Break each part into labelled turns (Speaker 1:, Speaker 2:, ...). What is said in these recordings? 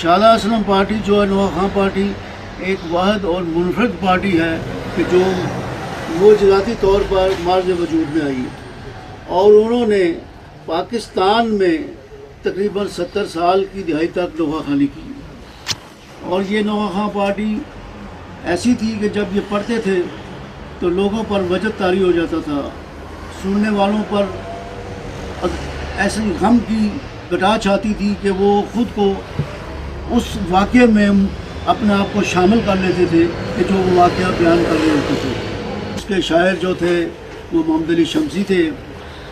Speaker 1: شعلہ Aslam party جو ہے نوا خان پارٹی ایک واحد اور منفرد پارٹی ہے کہ جو معجزاتی طور پر مارج وجود میں آئی اور انہوں نے پاکستان میں تقریباً 70 سال کی دہائی تک نوا خانی کی. اور یہ نوا خان پارٹی ایسی تھی کہ جب یہ پڑھتے تھے تو لوگوں پر وجد طاری ہو جاتا تھا، سننے والوں پر ایسے غم کی گٹا چھاتی تھی کہ وہ خود کو اس واقعے میں اپنے آپ کو شامل کر لیتے تھے کہ جو وہ واقعہ بیان کر رہے ہوتے تھے. اس کے شاعر جو تھے وہ محمد علی شمسی تھے،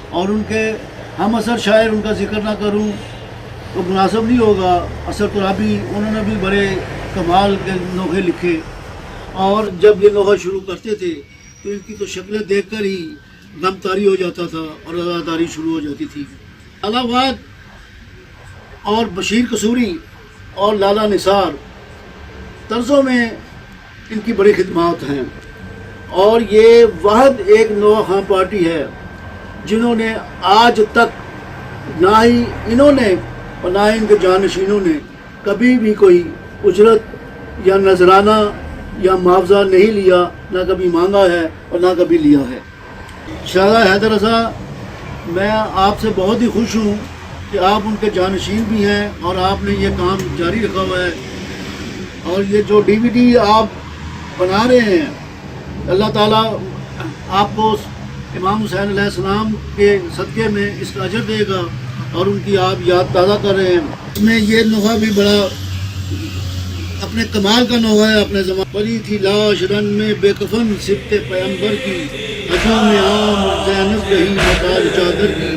Speaker 1: اور ان کے ہم اثر شاعر ان کا ذکر نہ کروں تو مناسب نہیں ہوگا. اثر ترابی انہوں نے بھی بڑے کمال کے نوحے لکھے، اور جب یہ نوحہ شروع کرتے تھے تو ان کی تو شکلیں دیکھ کر ہی غم طاری ہو جاتا تھا اور رضاداری شروع ہو جاتی تھی. الہواد اور بشیر قصوری اور لالا نثار طرزوں میں ان کی بڑی خدمات ہیں، اور یہ واحد ایک نوا خان پارٹی ہے جنہوں نے آج تک نہ ہی انہوں نے اور نہ ہی ان کے جانشینوں نے کبھی بھی کوئی اجرت یا نذرانہ یا معاوضہ نہیں لیا، نہ کبھی مانگا ہے اور نہ کبھی لیا ہے. شہزادہ حیدر رضا، میں آپ سے بہت ہی خوش ہوں کہ آپ ان کے جانشین بھی ہیں اور آپ نے یہ کام جاری رکھا ہوا ہے. اور یہ جو ڈی وی ڈی آپ بنا رہے ہیں، اللہ تعالیٰ آپ کو امام حسین علیہ السلام کے صدقے میں اس کا اجر دے گا، اور ان کی آپ یاد تازہ کر رہے ہیں. اس میں یہ نوحہ بھی بڑا اپنے کمال کا نوحہ ہے. اپنے زمان پڑی تھی لاش رن میں بے کفن سبت پیغمبر کی، ہجوم میں عام زینب رہی محتاج چادر کی.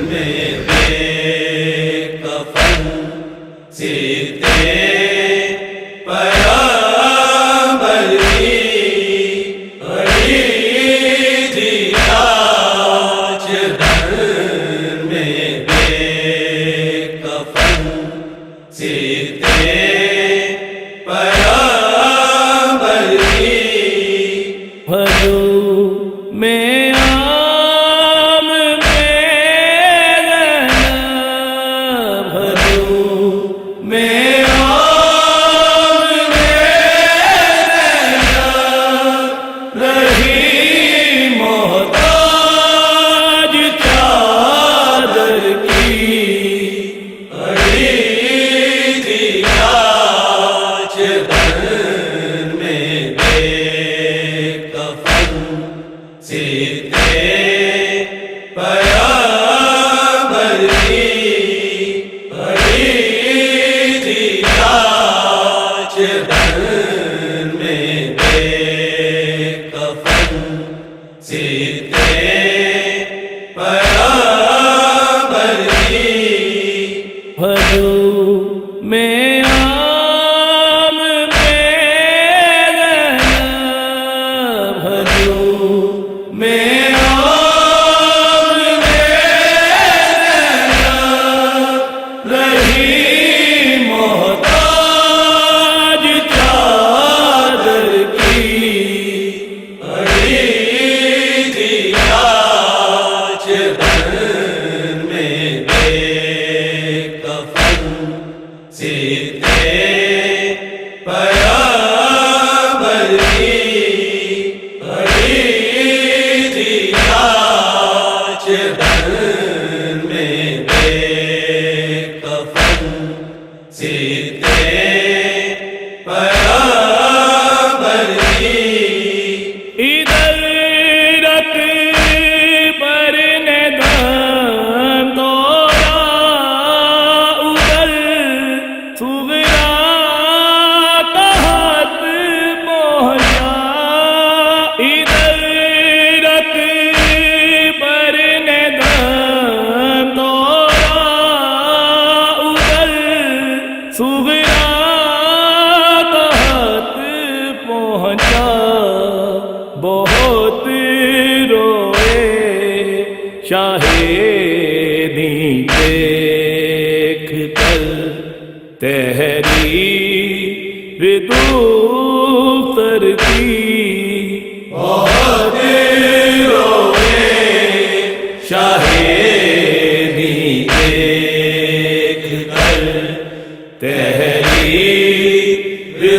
Speaker 2: تحریر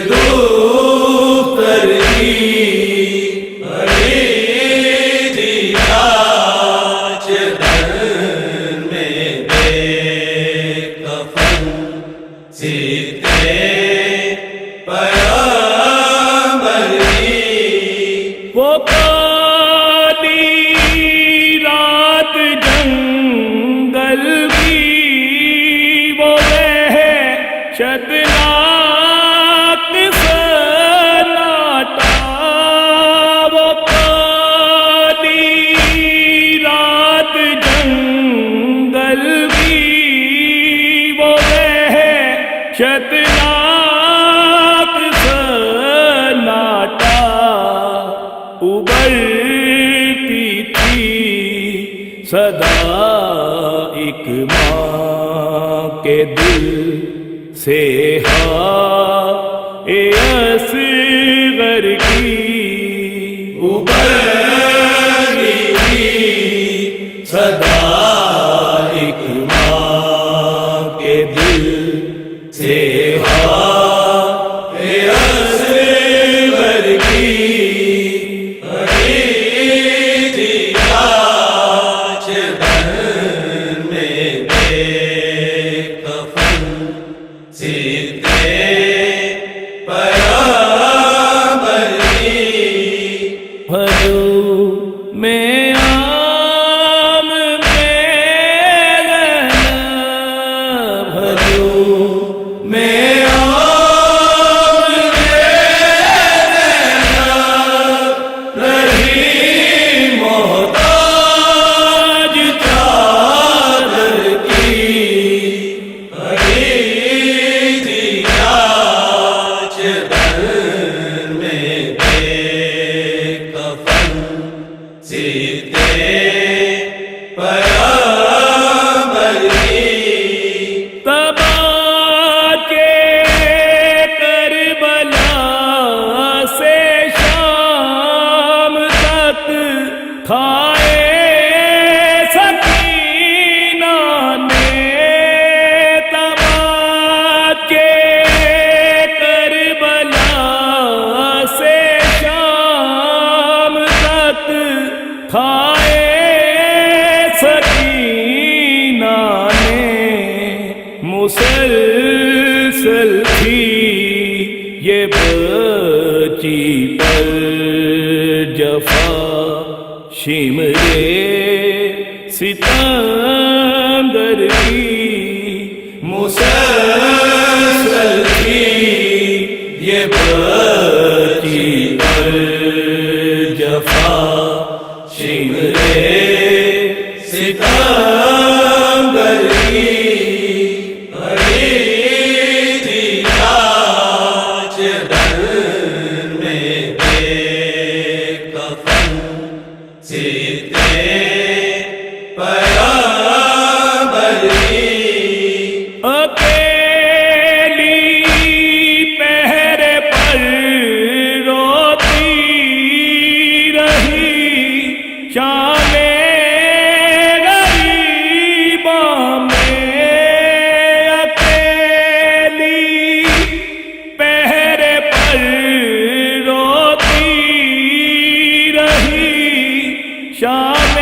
Speaker 2: دختر کی بڑی دیا چدر میں بے کفن سیتے پیغمبر کی
Speaker 3: وہ کالی رات جنگل کی وہ وحشتناک سناٹا، وہ کالی رات جنگل کی وہ وحشتناک سناٹا، ابھرتی تھی صدا ایک ماں کے دل سے، ہائے اصغر کی
Speaker 2: ابھرتی تھی صدا ایک ماں کے دل سے، ہائے اصغر کی بڑی دیا چدر میں بے کفن سیتے پیغمبر کی
Speaker 3: بھلو میں عام میں رہنا، بھلو
Speaker 2: میں عام میں رہنا، رہی محتاج چادر کی بڑی دیا چدر میں بے کفن سیتے پیغمبر کی
Speaker 3: تباہ کے کربلا سے شام تک کھائے سکینہ نے، تباہ کے کربلا سے شام تک کھائے سکینہ نے، مسلسل تھی یہ بچی پر جفا، شمرے ستمگر کی
Speaker 2: مسلسل تھی یہ بچی پر جفا، شمرے ستمگر کی بڑی دیا چدر میں بے کفن سیتے پیغمبر کی
Speaker 3: اکیلی پہرے پر روتی رہی شام غریباں میں، اکیلی پہرے پر روتی رہی شام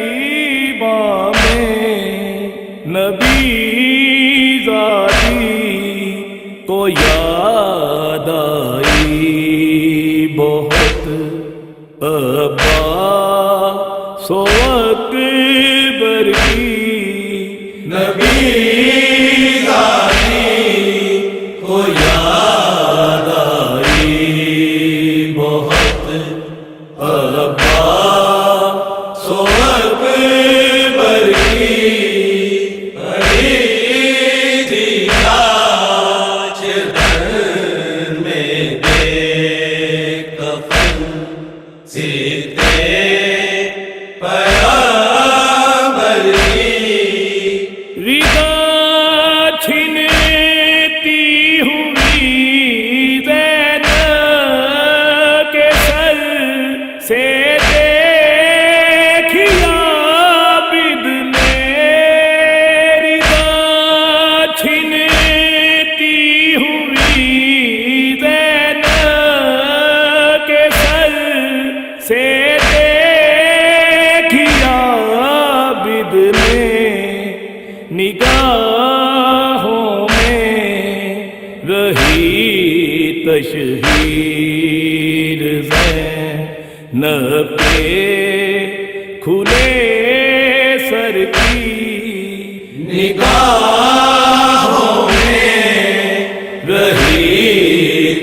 Speaker 3: غریباں میں، نبی ذاتی کو یاد آئی بہت عباس و اکبر کی،
Speaker 2: نبی ذاتی کو یاد آئی بہت عباس و اکبر کی بڑی دیا چدر میں بے کفن سیتے پیغمبر کی
Speaker 3: رضا نگاہوں میں رہی تشہیر زینب کے کھلے سر کی
Speaker 2: نگاہوں میں رہی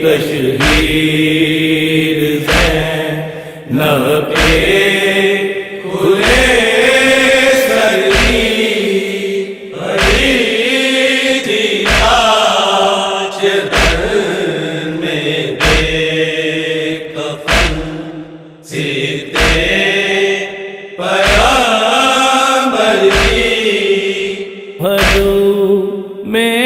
Speaker 2: تشہیر زینب کے کھلے سر کی بڑی تھی آج در میں بے کفن سیتے پیغمبر کی
Speaker 3: بھلو میں